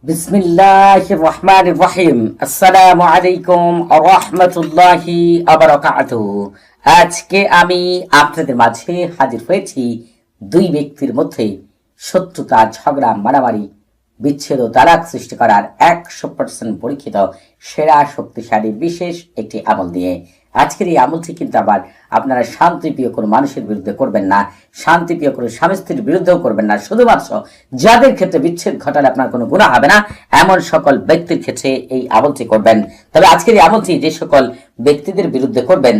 বিসমিল্লাহির রহমানির রহিম। আসসালামু আলাইকুম ওয়া রাহমাতুল্লাহি ওয়া বারাকাতুহু। আজকে আমি আপনাদের মাঝে হাজির হয়েছি দুই ব্যক্তির মধ্যে শত্রুতা, ঝগড়া, মারামারি, বিচ্ছেদ ও তালাক সৃষ্টি করার 100% পরীক্ষিত সেরা শক্তিশালী বিশেষ একটি আমল দিয়ে। আজকের এই আমলটি কিন্তু আবার আপনারা শান্তিপ্রিয় কোনো মানুষের বিরুদ্ধে করবেন না, শান্তিপ্রিয় কোনো স্বামী স্ত্রীর বিরুদ্ধেও করবেন না। শুধুমাত্র যাদের ক্ষেত্রে বিচ্ছেদ ঘটালে আপনার কোনো গুনাহ হবে না এমন সকল ব্যক্তির ক্ষেত্রে এই আমলটি করবেন। তবে আজকের এই আমলটি যে সকল ব্যক্তিদের বিরুদ্ধে করবেন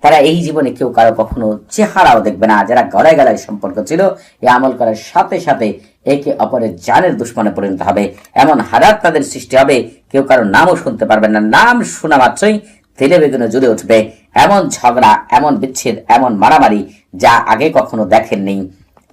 তারা এই জীবনে কেউ কারো কখনো চেহারাও দেখবে না। যারা গলায় গলায় সম্পর্ক ছিল, এই আমল করার সাথে সাথে একে অপরের জানের দুশ্মনে পরিণত হবে, এমন হারাত তাদের সৃষ্টি হবে, কেউ কারো নামও শুনতে পারবেন না। নাম শোনা মাত্রই তেলে বেগুনে জ্বলে উঠবে। এমন ঝগড়া, এমন বিচ্ছেদ, এমন মারামারি যা আগে কখনো দেখেননি।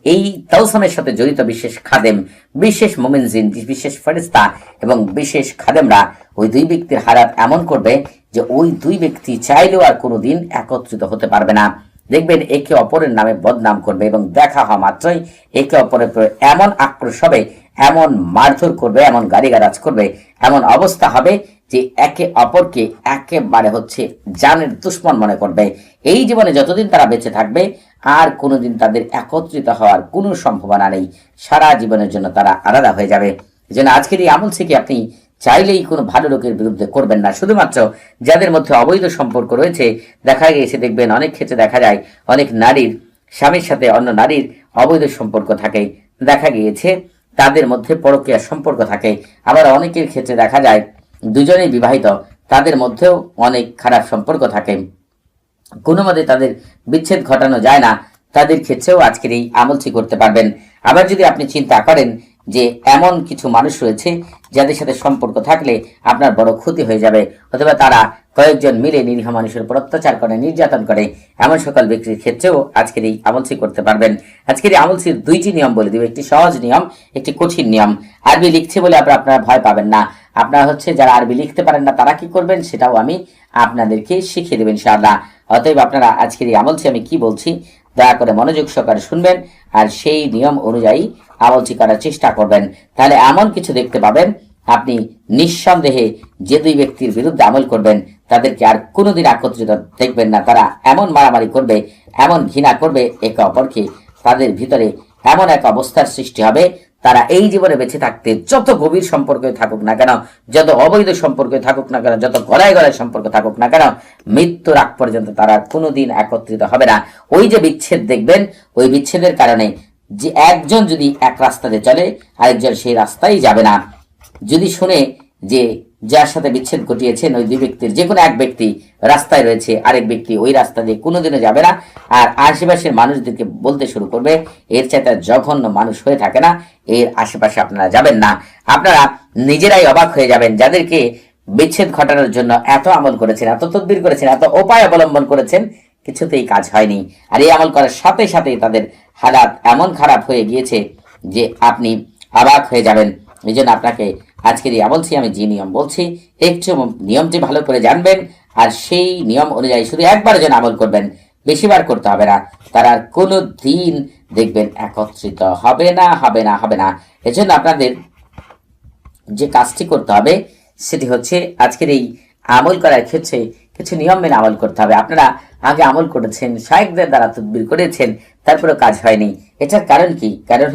এই তাওসামের সাথে জড়িত বিশেষ খাদেম, বিশেষ মুমিন জিন, বিশেষ ফেরেশতা এবং বিশেষ খাদেমরা ওই দুই ব্যক্তির হারাত এমন করবে যে ওই দুই ব্যক্তি চাইলেও আর কোনোদিন একত্রিত হতে পারবে না। দেখবেন একে অপরের নামে বদনাম করবে এবং দেখা হওয়া মাত্রই একে অপরের এমন আক্রোশ হবে, এমন মারধর করবে, এমন গালিগালাজ করবে, এমন অবস্থা হবে যে একে অপরকে একেবারে জানের দুশ্মন মনে করবে। এই জীবনে যতদিন তারা বেঁচে থাকবে আর কোনোদিন তাদের একত্রিত হওয়ার কোনো সম্ভাবনা নেই। সারা জীবনের জন্য তারা আলাদা হয়ে যাবে। এই জন্য আজকের এই আমল থেকে আপনি চাইলেই কোনো ভালো লোকের বিরুদ্ধে করবেন না। শুধুমাত্র যাদের মধ্যে অবৈধ সম্পর্ক রয়েছে, দেখা গিয়েছে দেখবেন অনেক ক্ষেত্রে দেখা যায় অনেক নারীর স্বামীর সাথে অন্য নারীর অবৈধ সম্পর্ক থাকে, দেখা গিয়েছে তাদের মধ্যে পরকীয়া সম্পর্ক থাকে। আবার অনেকের ক্ষেত্রে দেখা যায় দুজনেই বিবাহিত, তাদের মধ্যেও অনেক খারাপ সম্পর্ক থাকে, কোনো মতে তাদের বিচ্ছেদ ঘটানো যায় না। তাদের ক্ষেত্রেও আজকের এই আমলটি করতে পারবেন। আবার যদি আপনি চিন্তা করেন যে এমন কিছু মানুষ রয়েছে যাদের সাথে সম্পর্ক থাকলে আপনার বড় ক্ষতি হয়ে যাবে, অথবা তারা কয়েকজন মিলে নিরীহ মানুষের উপর অত্যাচার করে, নির্যাতন করে, এমন সকল ব্যক্তির ক্ষেত্রেও আজকের এই আমলটি করতে পারবেন। আজকের এই আমলটির দুইটি নিয়ম বলে দিব, একটি সহজ নিয়ম, একটি কঠিন নিয়ম। আরবি লিখছে বলে আপনারা ভয় পাবেন না। আপনারা যারা আরবি লিখতে পারেন না তারা কি করবেন সেটাও আমি আপনাদেরকে শিখিয়ে দেবেন ইনশাআল্লাহ। অতএব আপনারা আজকের এই আমলটি আমি কি বলছি দয়া করে মনোযোগ সহকারে শুনবেন আর সেই নিয়ম অনুযায়ী আমলটি করার চেষ্টা করবেন। তাহলে এমন কিছু দেখতে পাবেন, আপনি নিঃসন্দেহে যে দুই ব্যক্তির বিরুদ্ধে আমল করবেন তাদেরকে আর কোনোদিন একত্রিত দেখবেন না। তারা এমন মারামারি করবে, এমন ঘৃণা করবে একে অপরকে, তাদের ভিতরে এমন এক অবস্থার সৃষ্টি হবে, তারা এই জীবনে বেঁচে থাকতে যত গভীর সম্পর্কে থাকুক না কেন, যত অবৈধ সম্পর্কে থাকুক না কেন, যত গলায় গলায় সম্পর্ক থাকুক না কেন, মৃত্যুর আগ পর্যন্ত তারা কোনোদিন একত্রিত হবে না। ওই যে বিচ্ছেদ দেখবেন, ওই বিচ্ছেদের কারণে যে একজন যদি এক রাস্তাতে চলে আরেকজন সেই রাস্তায় যাবে না। যদি শুনে যে যার সাথে বিচ্ছেদ ঘটিয়েছেন ওই দুই ব্যক্তির যে কোনো এক ব্যক্তি রাস্তায় রয়েছে, আরেক ব্যক্তি ওই রাস্তা দিয়ে কোনোদিনও যাবে না, আর আশেপাশের মানুষদেরকে বলতে শুরু করবে এর চাইতে জঘন্য মানুষ হয়ে থাকে না, এর আশেপাশে আপনারা যাবেন না। আপনারা নিজেরাই অবাক হয়ে যাবেন, যাদেরকে বিচ্ছেদ ঘটানোর জন্য এত আমল করেছেন, এত তদবির করেছেন, এত উপায় অবলম্বন করেছেন, কিছুতেই কাজ হয়নি। আর এই আমল করার সাথে সাথেই তাদের হালাত এমন খারাপ হয়ে গিয়েছে যে আপনি অবাক হয়ে যাবেন। এই জন্য আপনাকে আজকের এই আমলটি আমি যে নিয়ম বলছি একটু নিয়মটি ভালো করে জানবেন আর সেই নিয়ম অনুযায়ী শুধু একবার যেন আমল করবেন, বেশিবার করতে হবে না। তারা কোনো দিন দেখবেন একত্রিত হবে না, হবে না, হবে না। এজন্য আপনাদের যে কাজটি করতে হবে সেটি আজকের এই আমল করার ক্ষেত্রে কিছু নিয়ম মেনে আমল করতে হবে। আপনারা আগে আমল করেছেন, শায়েখদের দ্বারা তদবির করেছেন, তারপরে কাজ হয়নি। এটার কারণ কি? কারণ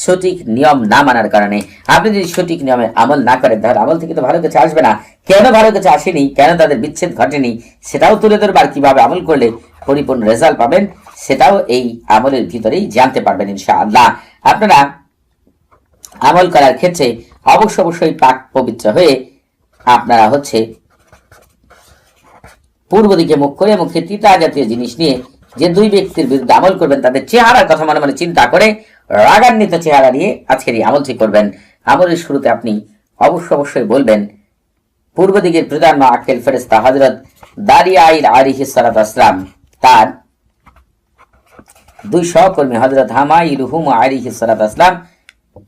সঠিক নিয়ম না মানার কারণে। আপনি যদি সঠিক নিয়মে আমল না করেন তাহলে আমল থেকে তো ভালো কিছু আসবে না। কেন ভালো কিছু আসেনি, কেন তাদের বিচ্ছেদ ঘটেনি সেটাও তুলে ধরবার, কিভাবে আমল করলে পরিপূর্ণ রেজাল্ট পাবেন সেটাও এই আমলের ভিতরেই জানতে পারবেন ইনশাআল্লাহ। আপনারা আমল করার ক্ষেত্রে অবশ্যই পাক পবিত্র হয়ে আপনারা পূর্ব দিকে মুখ করে মুখে তিতা জাতীয় জিনিস নিয়ে যে দুই ব্যক্তির বিরুদ্ধে আমল করবেন তাদের চেহারার কথা মনে মনে চিন্তা করে রাগান্বিত চেহারা নিয়ে আজকের এই আমলটি করবেন। আমলের শুরুতে আপনি অবশ্যই বলবেন, পূর্ব দিকের প্রধান আক্কেল ফেরেশতা হযরত দারিয়াইল আলাইহিস সালাতু ওয়াসসালাম তার দুই সহকর্মী হযরত হামাইলুহুম আলাইহিস সালাতু ওয়াসসালাম,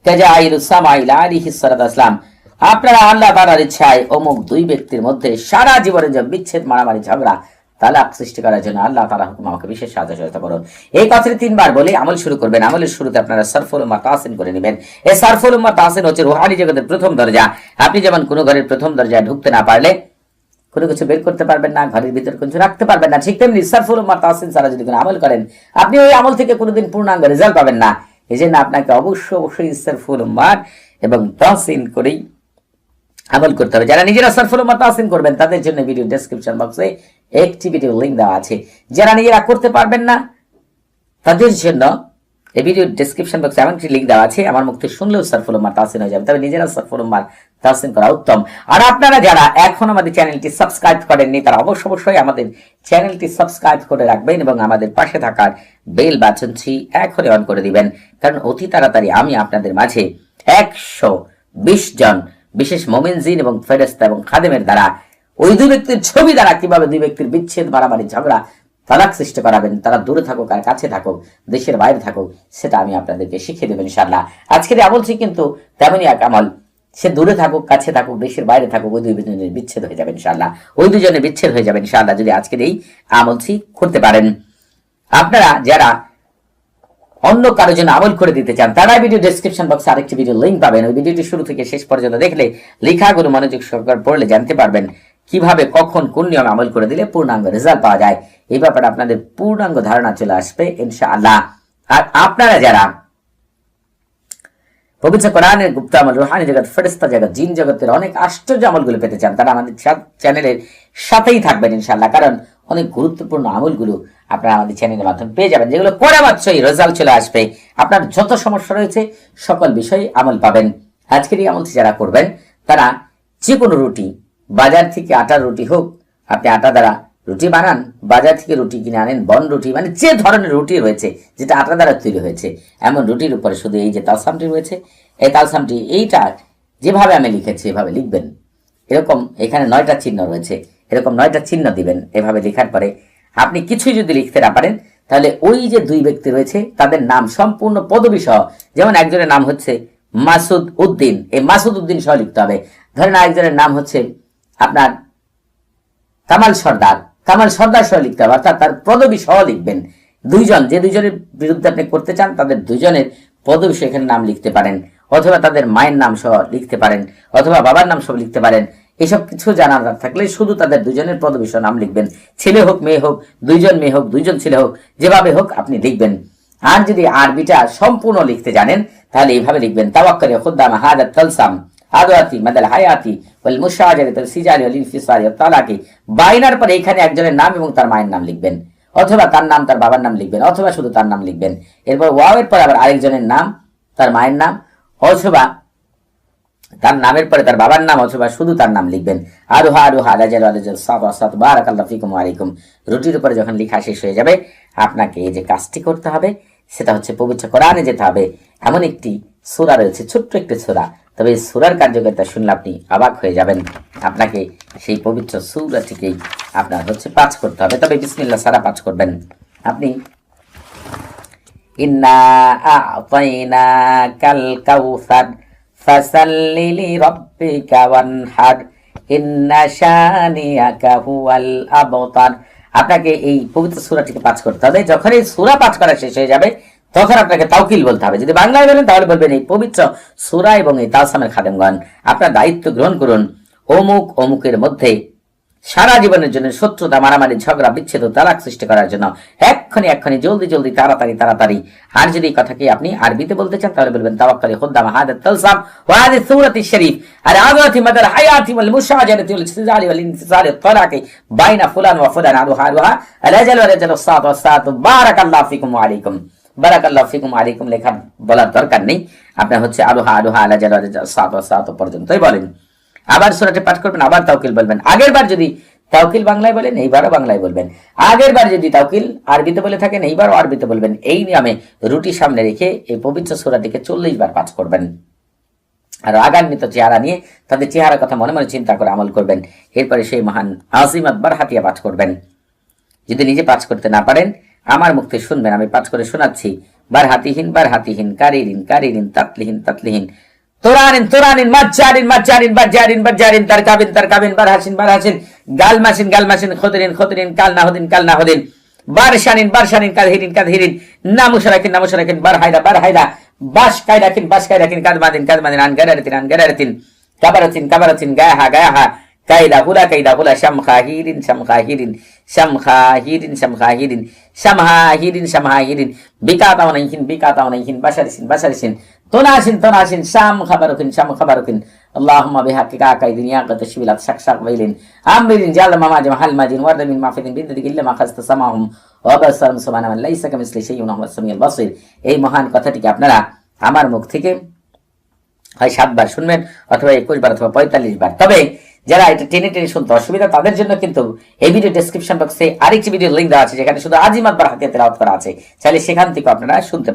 কাজাইলুস সামাইল আলাইহিস সালাতু ওয়াসসালাম, আপনারা আল্লাহ তাআলার ইচ্ছায় অমুক দুই ব্যক্তির মধ্যে সারা জীবনে যে বিচ্ছেদ, মারামারি, ঝগড়া তালাক সৃষ্টি করার জন্য আল্লাহ তাআলা হুকুম আমাকে বিশেষ সাহায্য সহযোগিতা করুন। এই কথাটি 3 বার বলে আমল শুরু করবেন। আমলের শুরুতে আপনারা সরফুল উম্মাহ তাহসিন করে নেবেন। এই সরফুল উম্মাহ তাহসিন হচ্ছে রুহানি জগতের প্রথম দরজা। আপনি যেমন কোনো ঘরের প্রথম দরজায় ঢুকতে না পারলে কোনো কিছু বের করতে পারবেন না, ঘরের ভিতর কিছু রাখতে পারবেন না, ঠিক তেমনি সরফুল উম্মাহ তাহসিন ছাড়া যদি কোনো আমল করেন আপনি ওই আমল থেকে কোনোদিন পূর্ণাঙ্গ রেজাল্ট পাবেন না। এই জন্য আপনাকে অবশ্যই সরফুল উম্মাহ এবং তাহসিন করেই আমল করতে হবে। যারা নিজেরা সরফুল উম্মাহ তাহসিন করবেন তাদের জন্য ভিডিও ডেসক্রিপশন বক্সে একটি ভিডিও লিংক দেওয়া আছে। যারা নিজেরা করতে পারবেন না তাদের জন্য এই ভিডিও ডেসক্রিপশন বক্সে এমন একটি লিংক দেওয়া আছে, আমার মুখ থেকে শুনলেও সরফুল উম্মাহ তাহসিন হয়ে যাবে। তবে নিজেরা সরফুল উম্মাহ তাহসিন করা উত্তম। আর আপনারা যারা এখন আমাদের চ্যানেলটি সাবস্ক্রাইব করেননি তারা অবশ্যই আমাদের চ্যানেলটি সাবস্ক্রাইব করে রাখবেন এবং আমাদের পাশে থাকার বেল বাটনটি এখনই অন করে দিবেন, কারণ অতি তাড়াতাড়ি আমি আপনাদের মাঝে 120 জন বিশেষ মুমিন জিন এবং ফেরেশতা এবং খাদেমের দ্বারা ওই দুই ব্যক্তির ছবি দ্বারা কিভাবে দুই ব্যক্তির বিচ্ছেদ, মারামারি, ঝগড়া, তালাক সৃষ্টি করাবেন, তারা দূরে থাকুক আর কাছে থাকুক, দেশের বাইরে থাকুক, সেটা আমি আপনাদেরকে শিখিয়ে দেবেন ইনশাআল্লাহ। আজকের আমলটি কিন্তু তেমনই এক আমল, সে দূরে থাকুক, কাছে থাকুক, দেশের বাইরে থাকুক, ওই দুজনের বিচ্ছেদ হয়ে যাবে ইনশাআল্লাহ। ওই দুজনের বিচ্ছেদ হয়ে যাবে ইনশাআল্লাহ যদি আজকের এই আমলটি করতে পারেন। আপনারা যারা অন্য কারোর জন্য আমল করে দিতে চান তারা ভিডিও ডেসক্রিপশন বক্সে আরেকটি ভিডিও লিংক পাবেন। ওই ভিডিওটি শুরু থেকে শেষ পর্যন্ত দেখলে লেখাগুলো মনোযোগ সহকারে পড়লে জানতে পারবেন কিভাবে কখন কোন নিয়মে আমল করে দিলে পূর্ণাঙ্গ রেজাল্ট পাওয়া যায়। এই ব্যাপারে আপনাদের পূর্ণাঙ্গ ধারণা চলে আসবে ইনশাআল্লাহ। আর আপনারা যারা পবিত্র কোরআনের গুপ্ত আমল, রুহানি জগৎ, ফেরেশতা জগৎ, জিন জগতের অনেক আশ্চর্য আমলগুলো পেতে চান তারা আমাদের চ্যানেলের সাথেই থাকবেন ইনশাআল্লাহ, কারণ অনেক গুরুত্বপূর্ণ আমলগুলো আপনারা আমাদের চ্যানেলের মাধ্যমে পেয়ে যাবেন, যেগুলো করে মাত্রই রেজাল্ট চলে আসবে। আপনার যত সমস্যা রয়েছে সকল বিষয়ে আমল পাবেন। আজকের এই আমলটি যারা করবেন তারা যে কোনো রুটি, বাজার থেকে আটার রুটি হোক, আপনি আটা দ্বারা রুটি বানান, বাজার থেকে রুটি কিনে আনেন, বন রুটি, মানে যে ধরনের রুটি রয়েছে যেটা আটা দ্বারা তৈরি হয়েছে এমন রুটির উপরে শুধু এই যে তালসামটি রয়েছে, এই তালসামটি এইটা যেভাবে আমি লিখেছি এভাবে লিখবেন। এরকম এখানে 9টা চিহ্ন রয়েছে, এরকম 9টা চিহ্ন দিবেন। এভাবে লেখার পরে আপনি কিছুই যদি লিখতে না পারেন তাহলে ওই যে দুই ব্যক্তি রয়েছে তাদের নাম সম্পূর্ণ পদবি সহ, যেমন একজনের নাম হচ্ছে মাসুদ উদ্দিন, এই মাসুদ উদ্দিন সহ লিখতে হবে। ধরেন আরেকজনের নাম হচ্ছে আপনার কামাল সর্দার, কামাল সর্দার সহ লিখতে হবে, অর্থাৎ তার পদবি সহ লিখবেন। দুইজন, যে দুইজনের বিরুদ্ধে আপনি করতে চান তাদের দুইজনের পদবি সহ এখানে নাম লিখতে পারেন, অথবা তাদের মায়ের নাম সহ লিখতে পারেন, অথবা বাবার নাম সহ লিখতে পারেন। এসব কিছু জানা না থাকলে শুধু তাদের দুজনের পদবি সহ নাম লিখবেন। ছেলে হোক মেয়ে হোক, দুইজন মেয়ে হোক, দুইজন ছেলে হোক, যেভাবে হোক আপনি লিখবেন। আর যদি আরবিটা সম্পূর্ণ লিখতে জানেন তাহলে এইভাবে লিখবেন, তাওয়াক্কালি খুদ্দাম হাদা তালসাম আদওয়াতি মাদাল হায়াতি ওয়াল মুশাজারাতি ওয়াল সিজারি ওয়াল ইনফিসারি ওয়াত তালাকি। বাইনার পরে এখানে একজনের নাম এবং তার মায়ের নাম লিখবেন, অথবা তার নাম তার বাবার নাম লিখবেন, অথবা শুধু তার নাম লিখবেন। এরপর ওয়াওয়ের পরে আবার আরেকজনের নাম, তার মায়ের নাম, অথবা তার নামের পরে তার বাবার নাম, অথবা শুধু তার নাম লিখবেন। আরোহা আরোহা আলাজাল আলাজাল সাত সাত বারাকাল্লাহু ফিকুম ওয়া আলাইকুম। রুটির উপরে যখন লেখা শেষ হয়ে যাবে আপনাকে এই যে কাজটি করতে হবে সেটা হচ্ছে পবিত্র কোরআনে যেতে হবে। এমন একটি সূরা রয়েছে, ছোট্ট একটি সূরা, তবে এই সূরার কার্যকারিতা শুনলে আপনি অবাক হয়ে যাবেন। আপনাকে সেই পবিত্র সূরাটিকেই আপনার হচ্ছে পাঠ করতে হবে, তবে বিসমিল্লাহ সারা পাঠ করবেন। আপনি ইন্না আ'তাইনাকাল কাউসার ফাসাল্লি লিরাব্বিকা ওয়ানহার ইন্না শানিয়াকা হুয়াল আবতার। আপনাকে এই পবিত্র সূরাটিকে পাঠ করতে হবে। যখন এই সূরা পাঠ করা শেষ হয়ে যাবে তখন আপনাকে তাওকিল বলতে হবে। যদি বাংলায় বলেন তাহলে বলবেন এই পবিত্র সূরা এবং এই তালসামের খাদেমগণ আপনার দায়িত্ব গ্রহণ করুন। অমুক অমুকের মধ্যে সারা জীবনের জন্য শত্রুতা, মারামারি, ঝগড়া, বিচ্ছেদ, তালাক সৃষ্টি করার জন্য এক্ষুনি জলদি তাড়াতাড়ি। আর যদি এই কথাকে আপনি আরবিতে বলতে চান তাহলে বলবেন তাওয়াক্কালি খুদ্দাম হাদা তালসাম ওয়া হাদিস সূরাতি শরীফ আর আযাতি মাদাল হায়াতি ওয়াল মুশাজারাতি ওয়াল ইসতিজালি ওয়াল ইনফিসারি ওয়াত তালাকি বাইনা ফুলান ওয়া ফুলান আরুহা আরুহা আলাজাল ওয়া আলাজাল সাত ওয়া সাত বারাকাল্লাহু ফিকুম ওয়া আলাইকুম। বারাকাল্লাহু ফিকুম আলাইকুম লেখা বলার দরকার নেই, আপনার হচ্ছে আরোহা আরোহা আলাজাল আলাজাল সাত ওয়া সাত পর্যন্তই বলেন। আবার সূরাটি পাঠ করবেন, আবার তাওকিল বলবেন। আগের বার যদি তাওকিল বাংলায় বলেন এইবারও বাংলায় বলবেন। আগের বার যদি তাওকিল আরবিতে বলে থাকেন এইবারও আরবিতে বলবেন। এই নিয়মে রুটি সামনে রেখে এই পবিত্র সূরাটিকে 40 বার পাঠ করবেন। আর রাগান্বিত চেহারা নিয়ে তাদের চেহারার কথা মনে মনে চিন্তা করে আমল করবেন। এরপরে সেই মহান আজিমাত বারহাতিয়া পাঠ করবেন। যদি নিজে পাঠ করতে না পারেন আমার মুখ থেকে শুনবেন, আমি পাঠ করে শোনাচ্ছি। বারহাতিহীন কারিরিন তাতলিহীন তোরানিন বাজ্জারিন বারজারিন বারহাসিন গালমাসিন খতরিন কাল না হদিন বারশানিন কাদহিরিন নামুশরাকিন বার হায়দা বাস কায়দাকিন কাদমাদিন আন গারারাতিন কাবারাতিন গায়াহা কাইদা হুলা শামখাহিরিন বিকাতাওনাইহিন বাশারিসিন তোনাসিন শাম খাবারুকিন আল্লাহুম্মা বিহাক্কিকা কাইদিন ইয়াকাত শিবিলাত শাকশাক বাইলিন আমরিন জালমা মাজাম হালমাজিন ওয়ারদামিন মাফিদিন বিদিক ইল্লা মা খাসতা সামাহুম ওয়া বাসারুম সুবহানাহু লাইসা কামিসলি শাইউন ওয়া হুয়াস সামিউল বাসীর। এই মহান কথাটিকে আপনারা আমার মুখ থেকে হয় 7 বার শুনবেন অথবা 21 বার অথবা 45 বার। তবে যারা এটা টেনে শুনতে অসুবিধা তাদের জন্য কিন্তু এই ভিডিও ডেসক্রিপশন বক্সে আরেকটি ভিডিও লিংক দেওয়া আছে, যেখানে শুধু আজিমাত বার হাতে তেলাওয়াত করা আছে, চাইলে সেখান থেকে আপনারা শুনতে